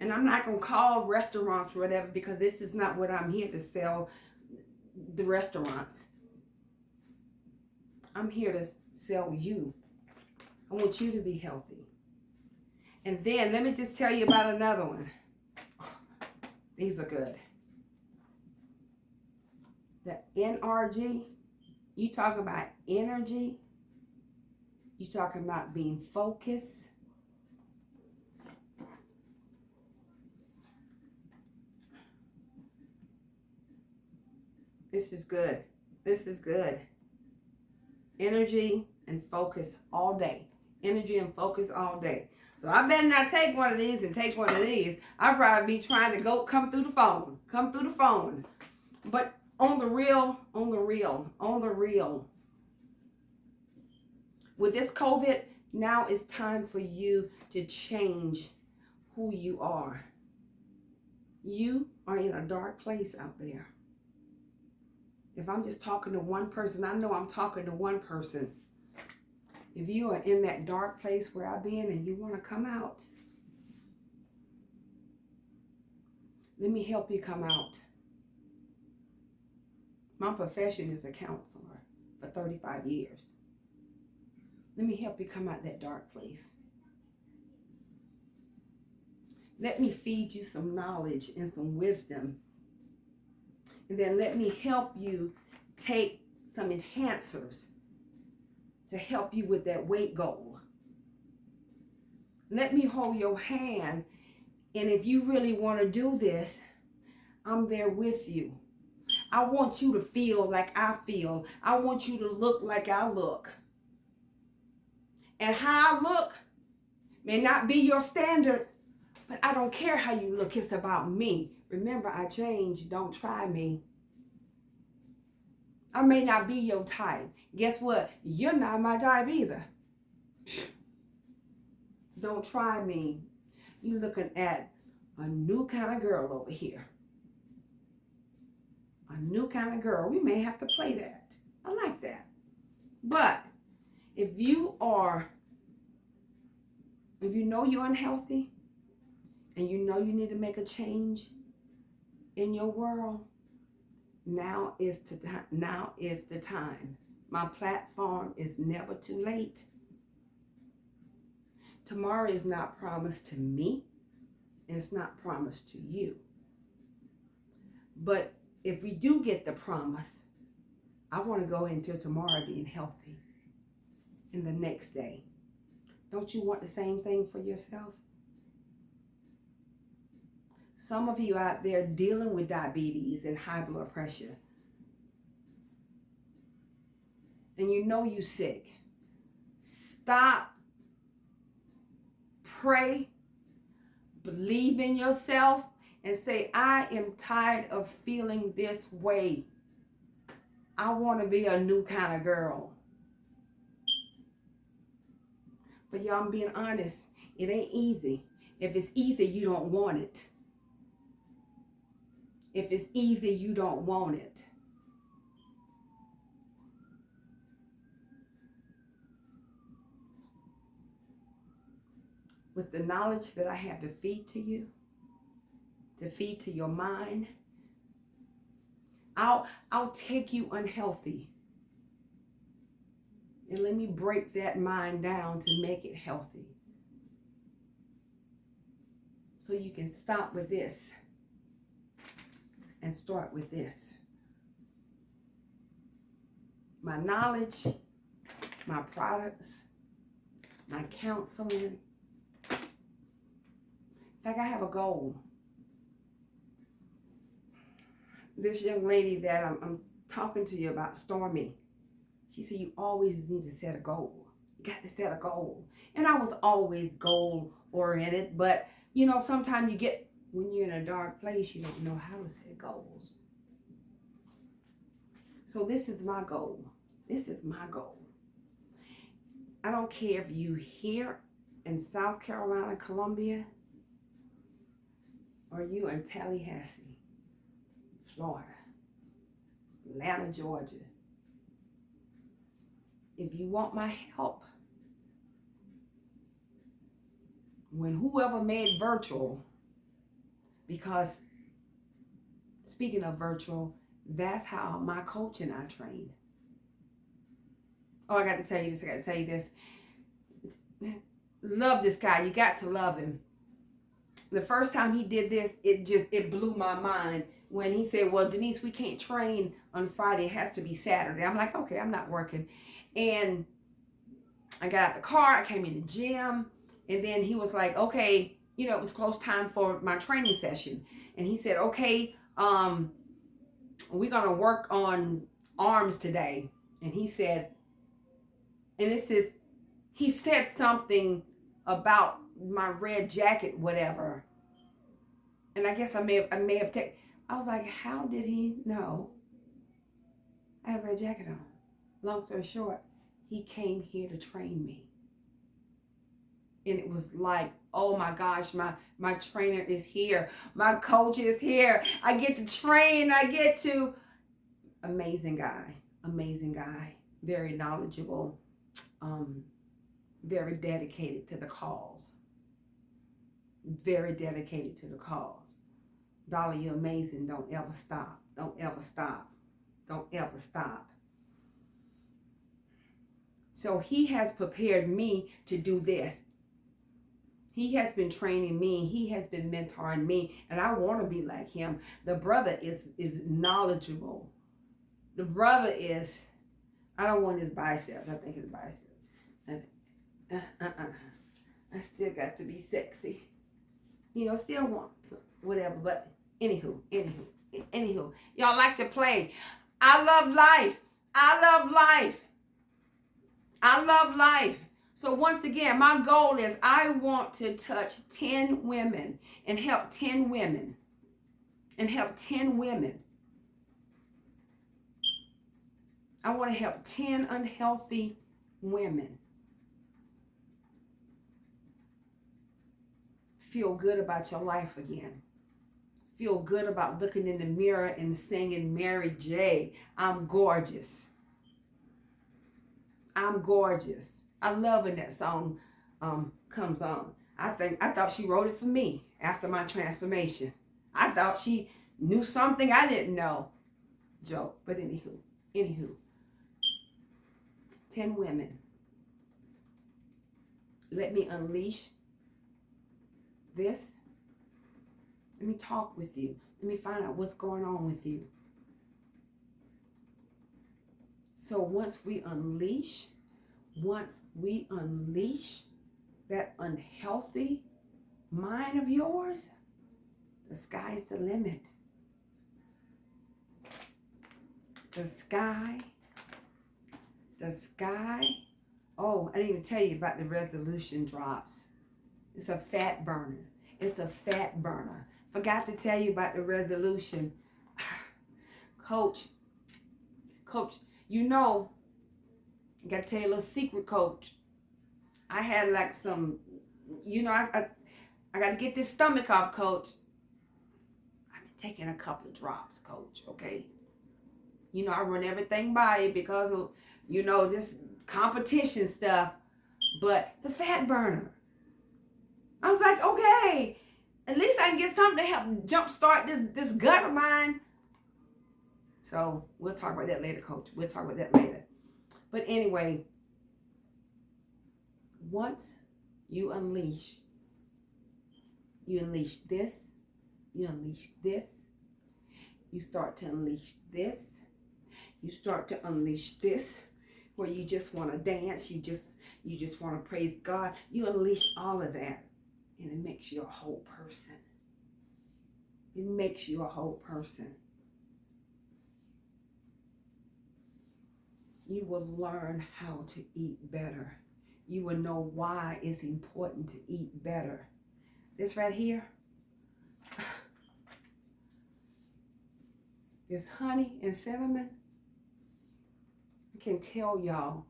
And I'm not going to call restaurants or whatever, because this is not what I'm here to sell, the restaurants. I'm here to sell you. I want you to be healthy. And then let me just tell you about another one. These are good. The NRG, you talk about energy. You talking about being focused. This is good. This is good. Energy and focus all day. Energy and focus all day. So I better not take one of these and take one of these. I'll probably be trying to come through the phone. Come through the phone. But on the real, with this COVID, now it's time for you to change who you are. You are in a dark place out there. If I'm just talking to one person, I know I'm talking to one person. If you are in that dark place where I've been and you want to come out, let me help you come out. My profession is a counselor for 35 years. Let me help you come out that dark place. Let me feed you some knowledge and some wisdom. And then let me help you take some enhancers to help you with that weight goal. Let me hold your hand. And if you really want to do this, I'm there with you. I want you to feel like I feel. I want you to look like I look. And how I look may not be your standard, but I don't care how you look. It's about me. Remember, I changed. Don't try me. I may not be your type. Guess what? You're not my type either. Don't try me. You're looking at a new kind of girl over here. A new kind of girl. We may have to play that. I like that. But if you know you're unhealthy and you know you need to make a change in your world, now is the time. My platform is never too late. Tomorrow is not promised to me, and it's not promised to you. But if we do get the promise, I want to go into tomorrow being healthy in the next day. Don't you want the same thing for yourself? Some of you out there dealing with diabetes and high blood pressure, and you know you're sick. Stop. Pray. Believe in yourself and say, I am tired of feeling this way. I want to be a new kind of girl. But y'all, I'm being honest. It ain't easy. If it's easy, you don't want it. If it's easy, you don't want it. With the knowledge that I have to feed to you, to feed to your mind, I'll take you unhealthy. And let me break that mind down to make it healthy. So you can stop with this and start with this. My knowledge, my products, my counseling. In fact, I have a goal. This young lady that I'm talking to you about, Stormy, she said, you always need to set a goal. You got to set a goal. And I was always goal oriented, but you know, sometimes when you're in a dark place, you don't know how to set goals. So this is my goal. This is my goal. I don't care if you here in South Carolina, Columbia, or you in Tallahassee, Florida, Atlanta, Georgia. If you want my help, when whoever made virtual, because speaking of virtual, that's how my coach and I trained. Oh, I got to tell you this. Love this guy. You got to love him. The first time he did this, it blew my mind when he said, well, Denise, we can't train on Friday. It has to be Saturday. I'm like, okay, I'm not working. And I got out the car. I came in the gym. And then he was like, okay, it was close time for my training session. And he said, okay, we're going to work on arms today. And he said, he said something about my red jacket, whatever. And I guess I may have taken, I was like, how did he know I had a red jacket on? Long story short, he came here to train me. And it was like, oh my gosh, my trainer is here. My coach is here. I get to train. Amazing guy, very knowledgeable, very dedicated to the cause. Very dedicated to the cause. Dolly, you're amazing. Don't ever stop. Don't ever stop. Don't ever stop. So he has prepared me to do this. He has been training me. He has been mentoring me. And I want to be like him. The brother is knowledgeable. The brother is, I don't want his biceps. I think his biceps. I still got to be sexy. Still want whatever. But anywho. Y'all like to play. I love life. So once again, my goal is I want to touch 10 women and help 10 women. I want to help 10 unhealthy women feel good about your life again. Feel good about looking in the mirror and singing, Mary J., I'm gorgeous. I'm gorgeous. I love when that song comes on. I thought she wrote it for me after my transformation. I thought she knew something I didn't know. Joke. But anywho. 10 women. Let me unleash this. Let me talk with you. Let me find out what's going on with you. So once we unleash that unhealthy mind of yours, the sky's the limit. The sky. Oh, I didn't even tell you about the resolution drops. It's a fat burner. Forgot to tell you about the resolution. Coach, I got to tell you a little secret, Coach. I had like some, I got to get this stomach off, Coach. I've been taking a couple of drops, Coach, okay? I run everything by you because of, this competition stuff. But it's a fat burner. I was like, okay, at least I can get something to help jumpstart this gut of mine. So we'll talk about that later, Coach. We'll talk about that later. But anyway, once you unleash this, you start to unleash this, you start to unleash this, where you just want to dance, you just want to praise God. You unleash all of that, and it makes you a whole person. It makes you a whole person. You will learn how to eat better. You will know why it's important to eat better. This right here is honey and cinnamon. I can tell y'all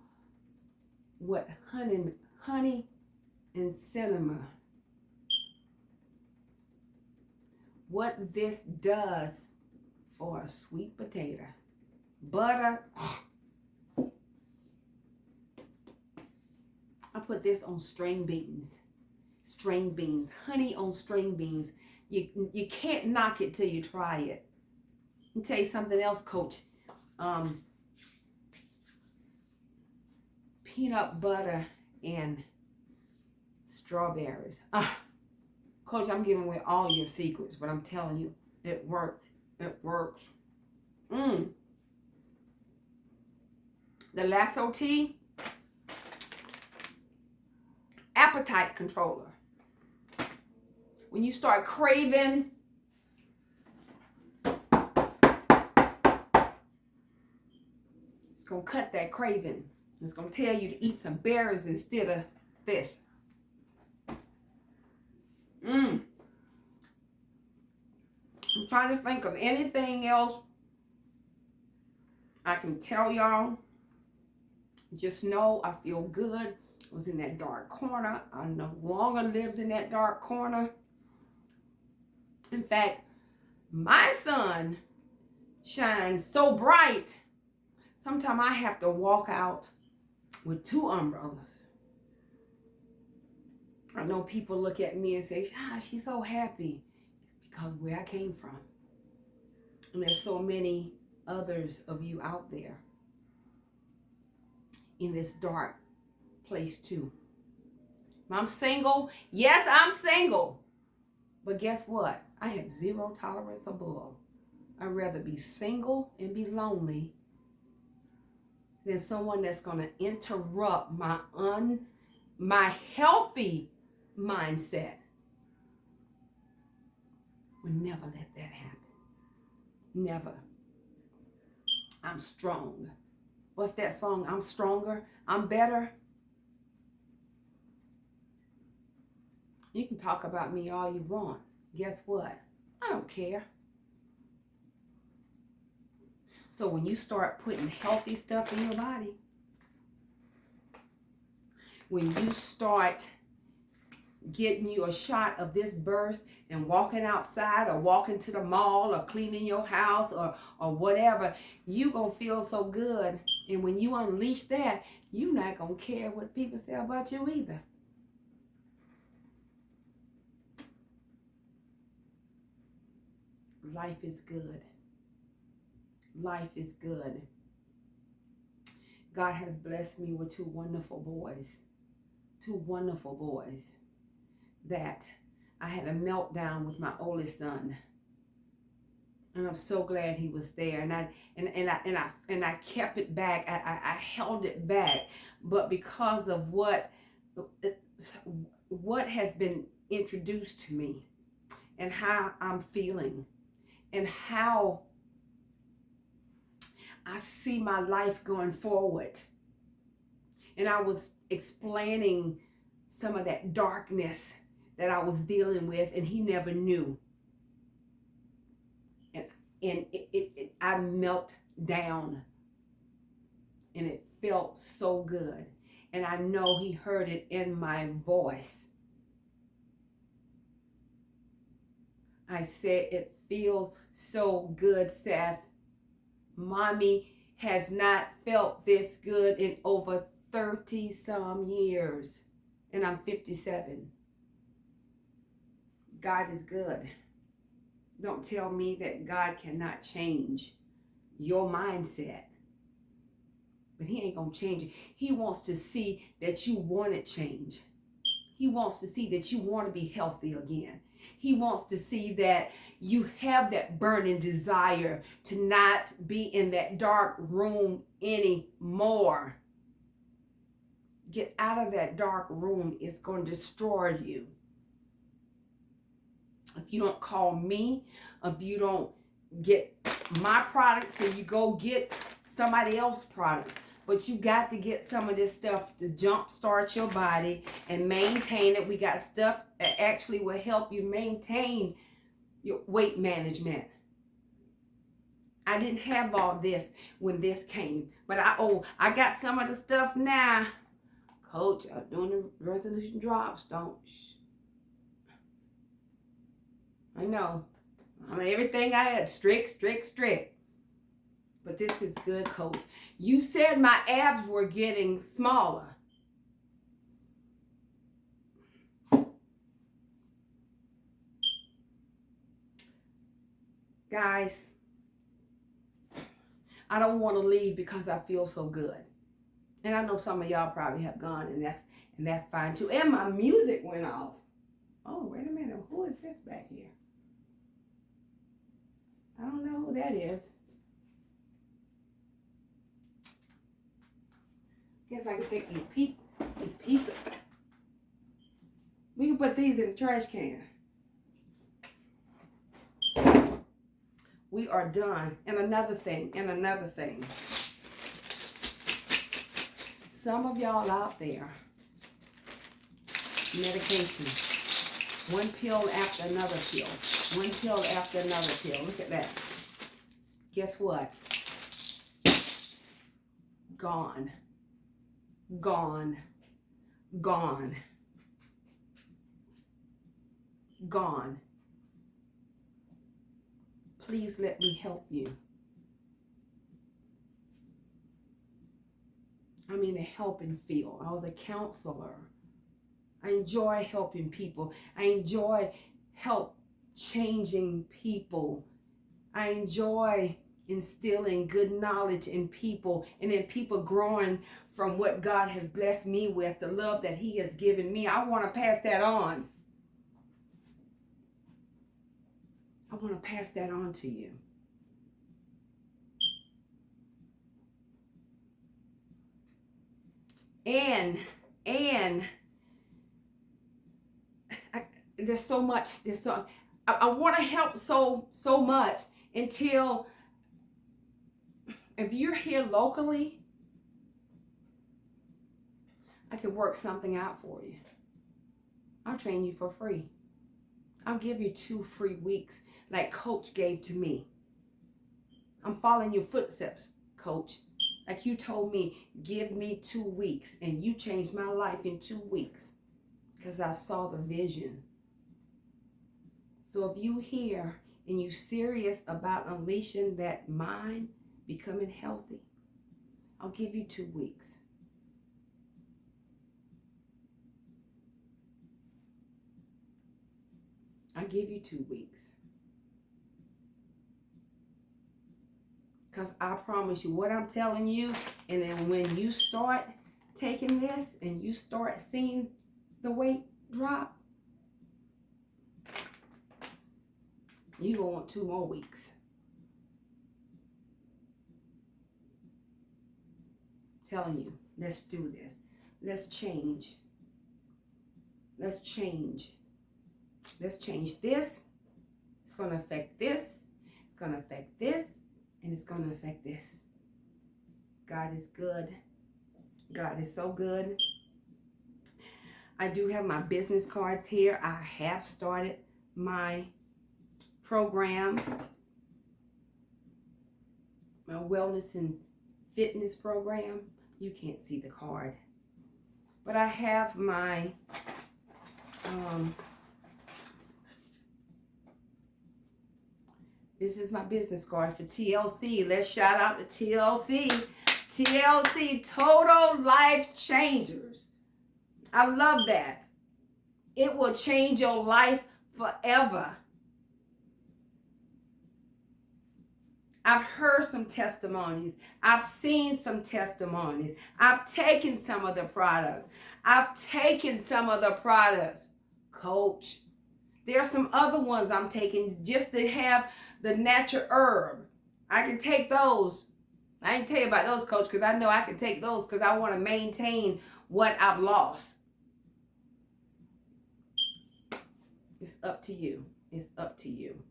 what honey and cinnamon, what this does for a sweet potato. Butter. I put this on string beans. string beans. Honey on string beans. You can't knock it till you try it. Let me tell you something else, Coach. Peanut butter and strawberries. Coach, I'm giving away all your secrets, but I'm telling you, it works. It works. The lasso tea, appetite controller. When you start craving, it's going to cut that craving. It's going to tell you to eat some berries instead of this. I'm trying to think of anything else I can tell y'all. Just know I feel good. I was in that dark corner. I no longer lives in that dark corner. In fact, my sun shines so bright, sometimes I have to walk out with 2 umbrellas. I know people look at me and say, she's so happy. Because where I came from. And there's so many others of you out there in this dark place too. I'm single. Yes, I'm single. But guess what? I have 0 tolerance of bull. I'd rather be single and be lonely than someone that's going to interrupt my healthy mindset. Would never let that happen. Never. I'm strong. What's that song? I'm stronger. I'm better. You can talk about me all you want. Guess what? I don't care. So when you start putting healthy stuff in your body, when you start getting you a shot of this burst and walking outside or walking to the mall or cleaning your house or whatever, you gonna feel so good. And when you unleash that, you're not gonna care what people say about you either. Life is good. Life is good. God has blessed me with 2 wonderful boys. 2 wonderful boys. That I had a meltdown with my oldest son, and I'm so glad he was there. And I kept it back. I held it back, but because of what has been introduced to me, and how I'm feeling, and how I see my life going forward, and I was explaining some of that darkness that I was dealing with, and he never knew. And I melt down, and it felt so good. And I know he heard it in my voice. I said, it feels so good, Seth. Mommy has not felt this good in over 30 some years, and I'm 57. God is good. Don't tell me that God cannot change your mindset. But he ain't going to change it. He wants to see that you want to change. He wants to see that you want to be healthy again. He wants to see that you have that burning desire to not be in that dark room anymore. Get out of that dark room. It's going to destroy you. If you don't call me, if you don't get my products, then you go get somebody else's products. But you got to get some of this stuff to jumpstart your body and maintain it. We got stuff that actually will help you maintain your weight management. I didn't have all this when this came, but I got some of the stuff now. Coach, I'm doing the resolution drops. Don't. I know. I mean, everything I had, strict. But this is good, Coach. You said my abs were getting smaller. Guys, I don't want to leave because I feel so good. And I know some of y'all probably have gone, and that's fine too. And my music went off. Oh, wait a minute. Who is this back here? I don't know who that is. Guess I can take these pieces. We can put these in the trash can. We are done. And another thing. Some of y'all out there, medication. One pill after another pill. One pill after another pill. Look at that. Guess what? Gone. Gone. Gone. Gone. Please let me help you. I'm in the helping field. I was a counselor. I enjoy helping people. I enjoy changing people. I enjoy instilling good knowledge in people, and then people growing from what God has blessed me with, the love that He has given me. I want to pass that on. I want to pass that on to you. And there's so much. I want to help so much until, if you're here locally, I can work something out for you. I'll train you for free. I'll give you 2 free weeks like Coach gave to me. I'm following your footsteps, Coach. Like you told me, give me 2 weeks, and you changed my life in 2 weeks because I saw the vision. So if you here and you serious about unleashing that mind, becoming healthy, I'll give you 2 weeks. I'll give you 2 weeks. Because I promise you what I'm telling you, and then when you start taking this and you start seeing the weight drop, you're going to want 2 more weeks. Telling you, let's do this. Let's change. Let's change. Let's change this. It's going to affect this. It's going to affect this. And it's going to affect this. God is good. God is so good. I do have my business cards here. I have started my program, my wellness and fitness program. You can't see the card. But I have my this is my business card for TLC. Let's shout out to TLC. TLC, Total Life Changers. I love that. It will change your life forever. I've heard some testimonies. I've seen some testimonies. I've taken some of the products. Coach. There are some other ones I'm taking just to have the natural herb. I can take those. I ain't tell you about those, Coach, because I know I can take those because I want to maintain what I've lost. It's up to you. It's up to you.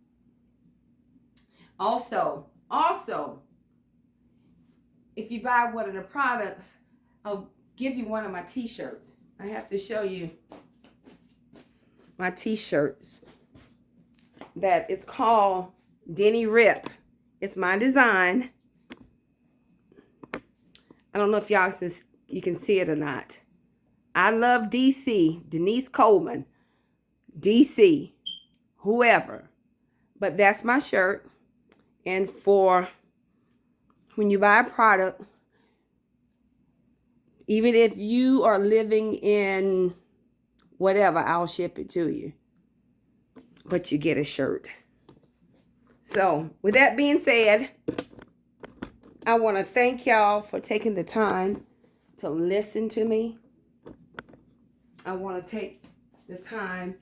Also, if you buy one of the products, I'll give you one of my t-shirts. I have to show you my t-shirts. That is called Denny Rip. It's my design. I don't know if you can see it or not. I love DC, Denise Coleman, DC, whoever. But that's my shirt. And for when you buy a product, even if you are living in whatever, I'll ship it to you. But you get a shirt. So with that being said, I want to thank y'all for taking the time to listen to me. I want to take the time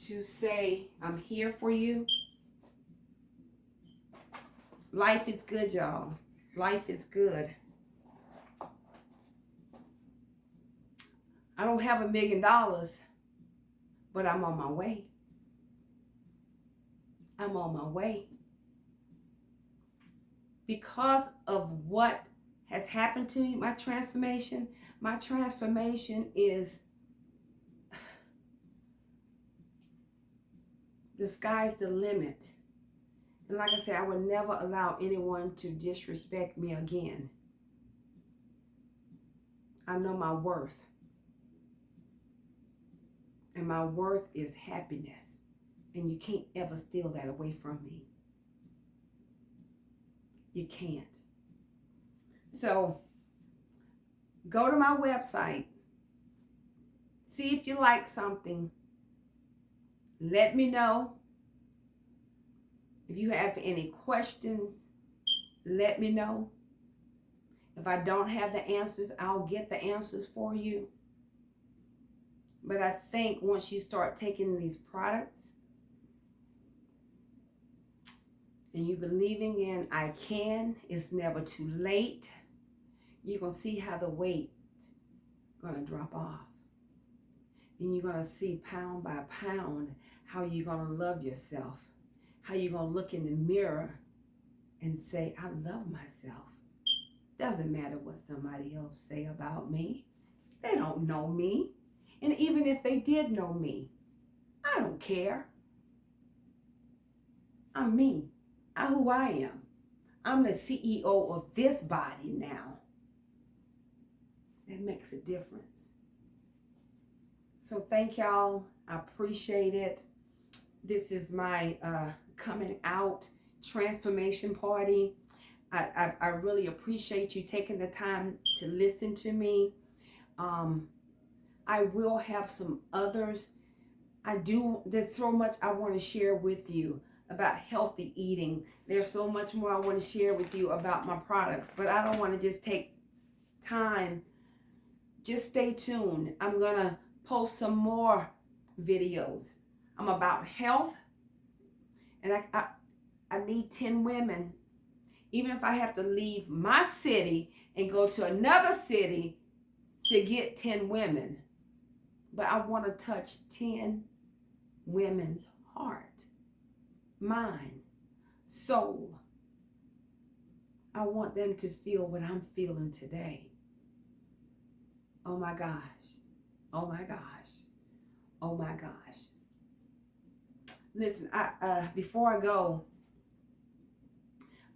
to say I'm here for you. Life is good, y'all. Life is good. I don't have $1 million, but I'm on my way. I'm on my way. Because of what has happened to me, my transformation is the sky's the limit. And like I said, I would never allow anyone to disrespect me again. I know my worth. And my worth is happiness. And you can't ever steal that away from me. You can't. So, go to my website. See if you like something. Let me know. If you have any questions, let me know. If I don't have the answers, I'll get the answers for you. But I think once you start taking these products and you believing in I can, it's never too late, you're going to see how the weight going to drop off. And you're going to see pound by pound how you're going to love yourself. How you're going to look in the mirror and say, I love myself. Doesn't matter what somebody else say about me. They don't know me. And even if they did know me, I don't care. I'm me. I'm who I am. I'm the CEO of this body now. That makes a difference. So thank y'all. I appreciate it. This is my coming out transformation party. I really appreciate you taking the time to listen to me. I will have some others. There's so much I want to share with you about healthy eating. There's so much more I want to share with you about my products, but I don't want to just take time. Just stay tuned. I'm going to post some more videos. I'm about health, and I need 10 women. Even if I have to leave my city and go to another city to get 10 women. But I want to touch 10 women's heart, mind, soul. I want them to feel what I'm feeling today. Oh my gosh. Oh my gosh. Oh my gosh. Listen, before I go,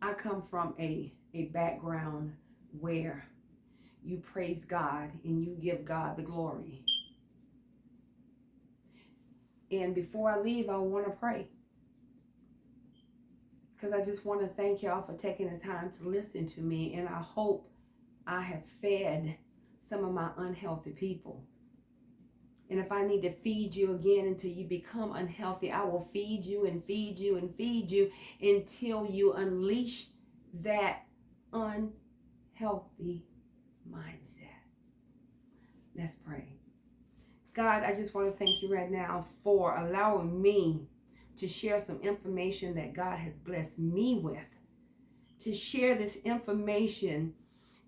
I come from a background where you praise God and you give God the glory. And before I leave, I want to pray. Because I just want to thank y'all for taking the time to listen to me. And I hope I have fed some of my unhealthy people. And if I need to feed you again until you become unhealthy, I will feed you and feed you and feed you until you unleash that unhealthy mindset. Let's pray. God, I just want to thank you right now for allowing me to share some information that God has blessed me with. To share this information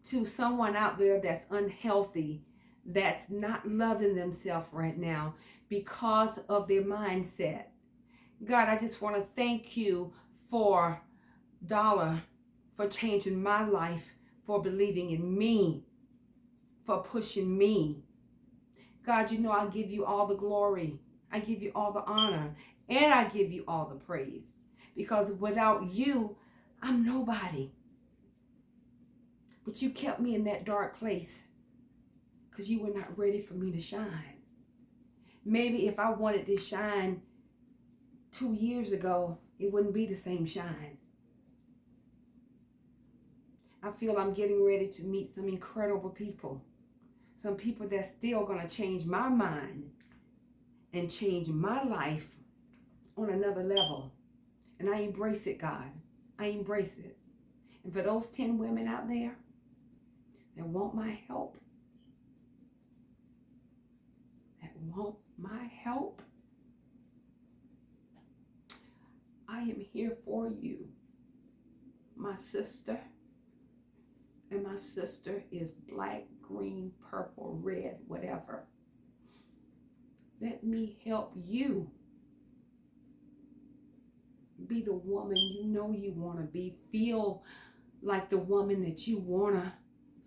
to someone out there that's unhealthy, that's not loving themselves right now because of their mindset. God, I just want to thank you for Dollar, for changing my life, for believing in me, for pushing me. God, you know I give you all the glory. I give you all the honor. And I give you all the praise. Because without you, I'm nobody. But you kept me in that dark place because you were not ready for me to shine. Maybe if I wanted to shine 2 years ago, it wouldn't be the same shine. I feel I'm getting ready to meet some incredible people. Some people that's still going to change my mind and change my life on another level. And I embrace it, God. I embrace it. And for those 10 women out there that want my help, I am here for you, my sister. And my sister is black, green, purple, red, whatever. Let me help you be the woman you know you want to be. Feel like the woman that you want to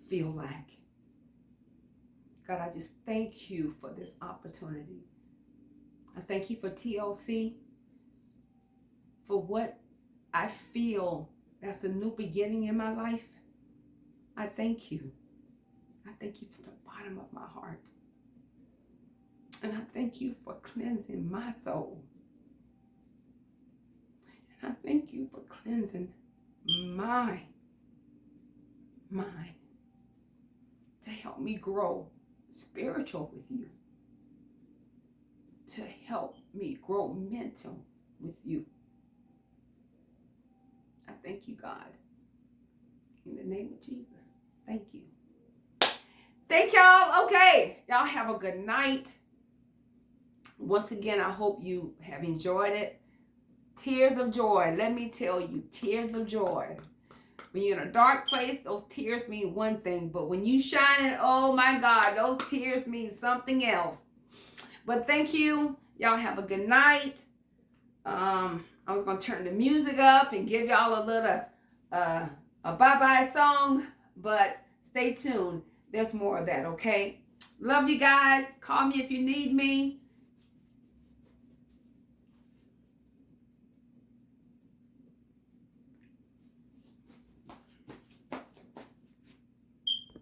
feel like. God, I just thank you for this opportunity. I thank you for TLC, for what I feel that's a new beginning in my life. I thank you. I thank you from the bottom of my heart. And I thank you for cleansing my soul. And I thank you for cleansing my mind to help me grow spiritual with you, to help me grow mental with you. I thank you, God. In the name of Jesus, thank you. Thank y'all. Okay, y'all have a good night. Once again, I hope you have enjoyed it. Tears of joy. Let me tell you, tears of joy. When you're in a dark place, those tears mean one thing. But when you shining, oh my God, those tears mean something else. But thank you. Y'all have a good night. I was going to turn the music up and give y'all a little a bye-bye song. But stay tuned. There's more of that, okay? Love you guys. Call me if you need me.